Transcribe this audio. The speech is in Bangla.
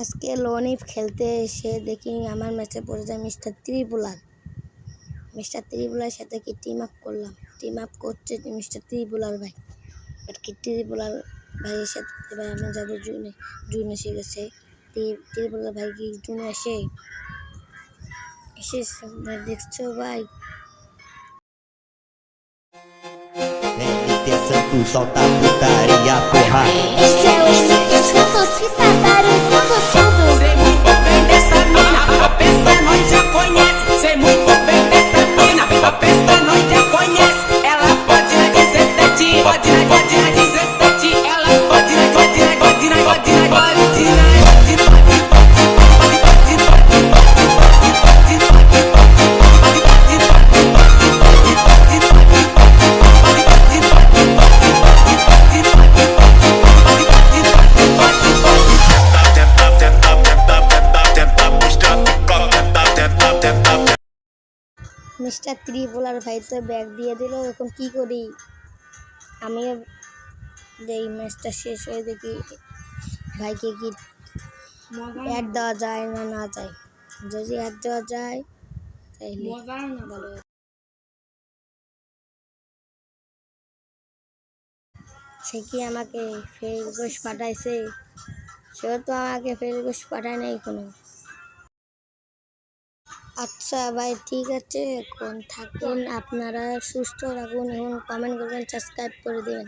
আজকে লোনিপ খেলতে এসে দেখি আমার ম্যাচে পড়ে যায় মিস্টার ত্রিপুলার। মিস্টার ত্রিপুলার সাথে কি টিম আপ করলাম, টিম আপ করছে মিস্টার ত্রিপুলার ভাই। বাট কি ত্রিপুলার ভাইয়ের সাথে ভাই আমি যাবো জুনে, জুন এসে গেছে। ত্রিপুলার ভাই কি জুনে এসে দেখছো ভাই? Santo solta putaria, porra. Esse é o Lucas Santos que tá barulhando tudo. Sei muito bem dessa mina, a peça nós já conhece. Sei muito bem dessa mina, a peça nós já conhece. Ela pode na 17, pode na 17. Ela pode na 17, pode na 17. Mister ত্রিপুলার ভাই তো ব্যাগ দিয়ে দিল, এখন কি করি? আমিও যেই ম্যাচটা শেষ হয়ে দেখি ভাইকে কি অ্যাড দেওয়া যায় না না যায়। যদি অ্যাড দেওয়া যায় তাইলে ভালো। সে কি আমাকে ফের রিকোয়েস্ট পাঠাইছে? সেও তো আমাকে ফের রিকোয়েস্ট পাঠায় নাই কোনো। আচ্ছা ভাই, ঠিক আছে, এখন থাকুন, আপনারা সুস্থ থাকুন এবং কমেন্ট করবেন, সাবস্ক্রাইব করে দেবেন।